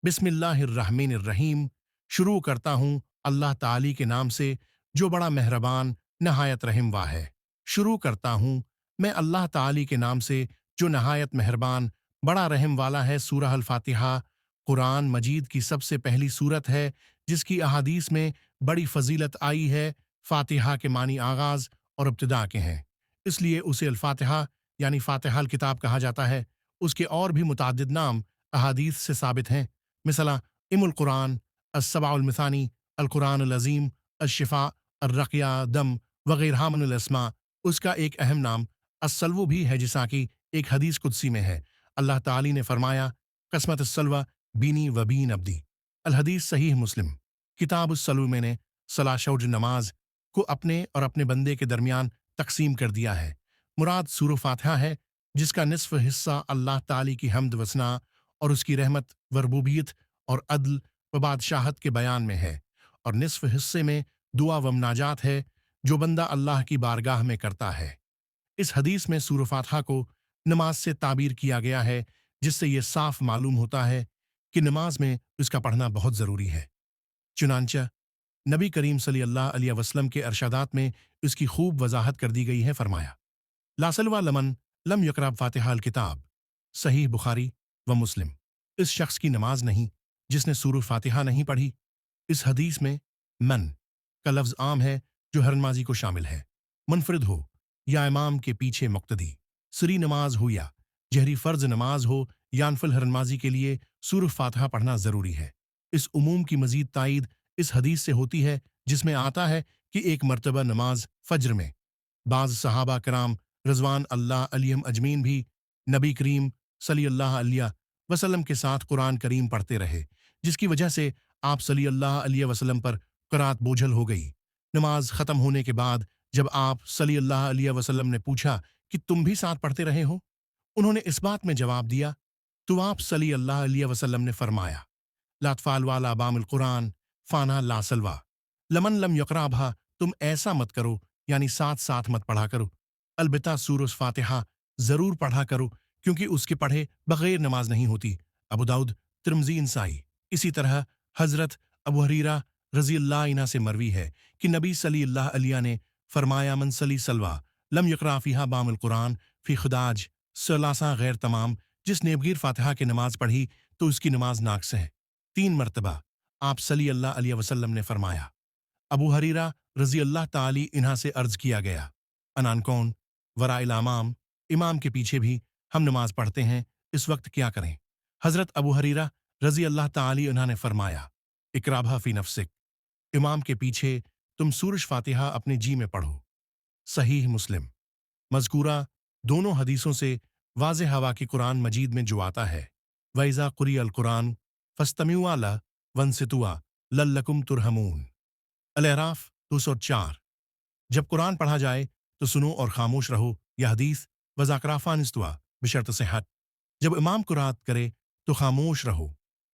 बिस्मिल्लाहिर्रहमानिर्रहीम। शुरू करता हूँ अल्लाह ताली के नाम से जो बड़ा मेहरबान नहायत रहम वा है। शुरू करता हूँ मैं अल्लाह ताली के नाम से जो नहायत मेहरबान बड़ा रहम वाला है। सूरह अल-फातिहा कुरान मजीद की सबसे पहली सूरत है जिसकी अहादीस में बड़ी फजीलत आई है। फातिहा के मानी आगाज़ और इब्तिदा के हैं, इसलिए उसे अल-फातिहा यानी फातिहा अल किताब कहा जाता है। उसके और भी मुतअद्दिद नाम अहादीस से साबित हैं। मिसला इमुल कुरान, अस्सबाउल मिसानी, अल कुरान अल अज़ीम, अश-शिफा, अर्रक़िया, दम वग़ैरहा मिनल अस्मा। उसका एक अहम नाम अस्सल्वु भी है, जिसा कि एक हदीस कुदसी में है। अल्लाह ताली ने फरमाया, क़स्मत अस्सल्वा बीनी व बीन अब्दी। अल हदीस सहीह मुस्लिम। किताब अस्सल्व मैंने सला शौज नमाज को अपने और अपने बंदे के दरमियान तकसीम कर दिया है। मुराद सूरह फातिहा है, जिसका निस्फ हिस्सा अल्लाह ताली की हम्द वसना और उसकी रहमत व रबूबियत और अदल व बादशाहत के बयान में है, और निस्फ हिस्से में दुआ व मुनाजात है जो बंदा अल्लाह की बारगाह में करता है। इस हदीस में सूरह फातिहा को नमाज से ताबीर किया गया है, जिससे यह साफ मालूम होता है कि नमाज में इसका पढ़ना बहुत ज़रूरी है। चुनांचा नबी करीम सल्लल्लाहु अलैहि वसल्लम के अरशादात में इसकी खूब वजाहत कर दी गई है। फरमाया, ला सल्वा लमन लम यक़रा फातिहा अल किताब। सहीह बुखारी व मुस्लिम। इस शख्स की नमाज नहीं जिसने सूरह फातिहा नहीं पढ़ी। इस हदीस में मन का लफ्ज़ आम है जो हर नमाजी को शामिल है। मुनफरिद हो या इमाम के पीछे मुक्तदी, सरी नमाज हो या जहरी फ़र्ज नमाज हो, यानफिल हर नमाजी के लिए सूरह फातिहा पढ़ना ज़रूरी है। इस उमूम की मज़ीद तायीद इस हदीस से होती है जिसमें आता है कि एक मरतबा नमाज फ़ज्र में बाज़ सहाबा कराम रज़वान अल्लाह अलैहिम अजमीन भी नबी करीम सल्लल्लाहु अलैहि वसल्लम के साथ कुरान करीम पढ़ते रहे, जिसकी वजह से आप सल्लल्लाहु अलैहि वसल्लम पर क़रात बोझल हो गई। नमाज ख़त्म होने के बाद जब आप सल्लल्लाहु अलैहि वसल्लम ने पूछा कि तुम भी साथ पढ़ते रहे हो, उन्होंने इस बात में जवाब दिया तो आप सल्लल्लाहु अलैहि वसल्लम ने फरमाया, ला तफ़ाल वाला बामिल कुरान फ़ाना ला सलवा लमन लम यक़रा भा। तुम ऐसा मत करो, यानी साथ साथ मत पढ़ा करो, अलबत्ता सूरह फातिहा ज़रूर पढ़ा करो, क्योंकि उसके पढ़े बग़ैर नमाज नहीं होती। अबू दाऊद, तिर्मिज़ी, नसाई। इसी तरह हज़रत अबू हुरैरा रज़ियल्लाहु अन्हु से मरवी है कि नबी सल्लल्लाहु अलैहि ने फरमाया, मन सली सलवा लम यक़रा फ़ीहा बामिल कुरान फ़ी खुदाज सलासा गैर तमाम। जिसने बग़ैर फातिहा के नमाज पढ़ी तो उसकी नमाज नाक़िस है। 3 मरतबा आप सल्लल्लाहु अलैहि वसल्लम ने फरमाया। अबू हुरैरा रज़ियल्लाहु ताली इन्हा से अर्ज़ किया गया, अनान कौन वराइल इमाम, इमाम के पीछे भी हम नमाज पढ़ते हैं, इस वक्त क्या करें? हज़रत अबू हुरैरा रज़ियल्लाहु ताली अन्हु ने फरमाया, इक़राहा फ़ी नफ़्सिक, इमाम के पीछे तुम सूरह फातिहा अपने जी में पढ़ो। सहीह मुस्लिम। मज़कूरा दोनों हदीसों से वाज़ेह हवा कि कुरान मजीद में जो आता है, वइज़ा क़ुरिअल कुरान फ़स्तमिऊ लह वंसितू लअल्लकुम तुरहमून। अल-अराफ़ 204। जब कुरान पढ़ा जाए तो सुनो और खामोश रहो। यह हदीस वज़ाक़राफ़ानिस्तवा बशर्त सेहत। जब इमाम कुरात करे तो खामोश रहो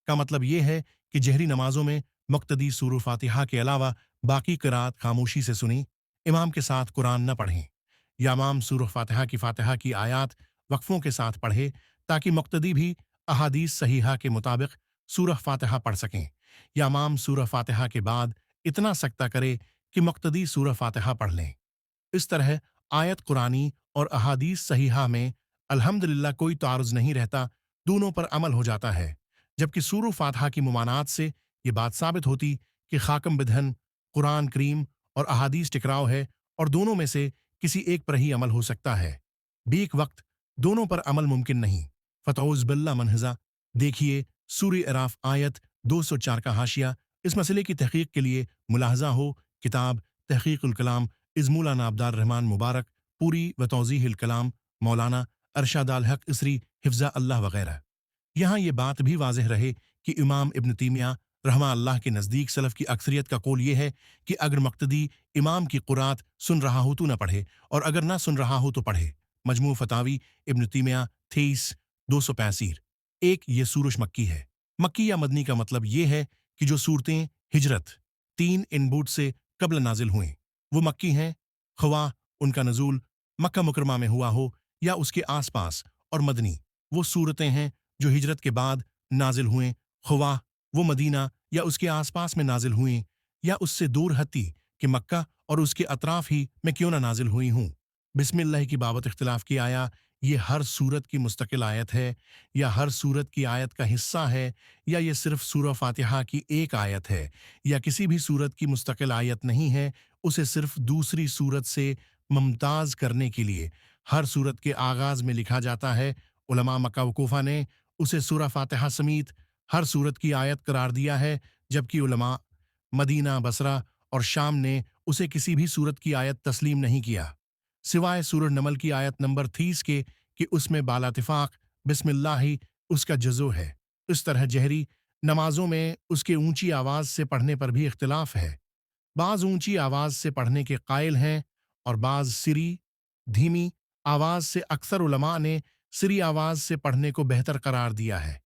का मतलब यह है कि जहरी नमाजों में मुक़्तदी सूरह फातिहा के अलावा बाकी क़िरात खामोशी से सुनी, इमाम के साथ कुरान न पढ़ें, या इमाम सूरह फातिहा की आयात वक्फ़ों के साथ पढ़े ताकि मुक़्तदी भी अहादीस सहीहा के मुताबिक सूरह फातिहा पढ़ सकें, या इमाम सूरह फातिहा के बाद इतना सकता करे कि मुक़्तदी सूरह फातिहा पढ़ लें। इस तरह आयत कुरानी और अहादीस सहीहा में अल्हम्दुलिल्लाह कोई तारुज़ नहीं रहता, दोनों पर अमल हो जाता है। जबकि सूरह फातिहा की मुमानात से ये बात साबित होती कि खाकम बिधन कुरान करीम और अहादीस टकराव है, और दोनों में से किसी एक पर ही अमल हो सकता है। बीक वक्त दोनों पर अमल मुमकिन नहीं। फ़तऊज़ बिल्लाह मनहज़ा। देखिए सूरह अराफ़ आयत 204 का हाशिया। इस मसले की तहक़ीक़ के लिए मुलाहज़ा हो किताब तहक़ीक़ुल कलाम इज़ मौलाना अब्दार रहमान मुबारक, पूरी व तौज़ीहुल कलाम मौलाना अरशद अल हक़ इसरी हिफ़्ज़ा अल्लाह वग़ैरह। यहाँ ये बात भी वाज़ेह रहे कि इमाम इब्न तैमिया रहमा अल्लाह के नज़दीक सलफ़ की अक्सरियत का कौल ये है कि अगर मुक़्तदी इमाम की क़ुरात सुन रहा हो तो न पढ़े, और अगर ना सुन रहा हो तो पढ़े। मजमू फ़तावी इब्न तैमिया 23 265। एक ये सूरह मक्की है। मक्की या मदनी का मतलब ये है कि जो सूरतें हिजरत 3 इनबूट से कब्ल नाजिल हुए वो मक्की हैं, ख़वाह उनका नज़ूल मक्का मुकरमा में हुआ हो या उसके आसपास, और मदनी वो सूरतें हैं जो हिजरत के बाद नाजिल हुए, خواہ وہ مدینہ یا اس کے آس پاس میں نازل ہوئیں یا اس سے دور ہتی کہ مکہ اور اس کے اطراف ہی میں کیوں نہ نازل ہوئی ہوں۔ بسم اللہ کی بابت اختلاف کی آیا یہ ہر سورت کی مستقل آیت ہے یا ہر سورت کی آیت کا حصہ ہے یا یہ صرف سورہ فاتحہ کی ایک آیت ہے یا کسی بھی سورت کی مستقل آیت نہیں ہے، اسے صرف دوسری سورت سے ممتاز کرنے کے لیے ہر سورت کے آغاز میں لکھا جاتا ہے۔ علماء مکہ و کوفہ نے اسے سورہ فاتحہ سمیت ہر سورت کی آیت قرار دیا ہے، جبکہ علماء مدینہ، بصرہ اور شام نے اسے کسی بھی سورت کی آیت تسلیم نہیں کیا، سوائے سورہ نمل کی آیت نمبر 30 کے کہ اس میں بالاتفاق بسم اللہ ہی اس کا جزو ہے۔ اس طرح جہری نمازوں میں اس کے اونچی آواز سے پڑھنے پر بھی اختلاف ہے، بعض اونچی آواز سے پڑھنے کے قائل ہیں اور بعض سری دھیمی آواز سے۔ اکثر علماء نے سری آواز سے پڑھنے کو بہتر قرار دیا ہے۔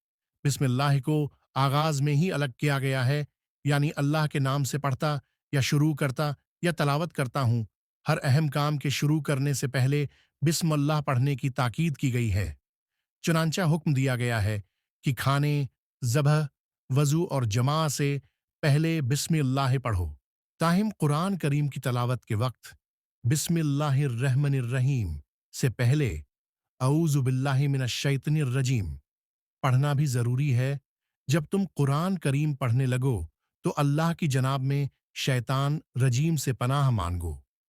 بسم اللہ کو آغاز میں ہی الگ کیا گیا ہے، یعنی اللہ کے نام سے پڑھتا یا شروع کرتا یا تلاوت کرتا ہوں۔ ہر اہم کام کے شروع کرنے سے پہلے بسم اللہ پڑھنے کی تاکید کی گئی ہے، چنانچہ حکم دیا گیا ہے کہ کھانے، ذبح، وضو اور جماع سے پہلے بسم اللہ پڑھو۔ تاہم قرآن کریم کی تلاوت کے وقت بسم اللہ الرحمن الرحیم سے پہلے اعوذ باللہ من الشیطان الرجیم پڑھنا بھی ضروری ہے۔ جب تم قرآن کریم پڑھنے لگو تو اللہ کی جناب میں شیطان رجیم سے پناہ مانگو۔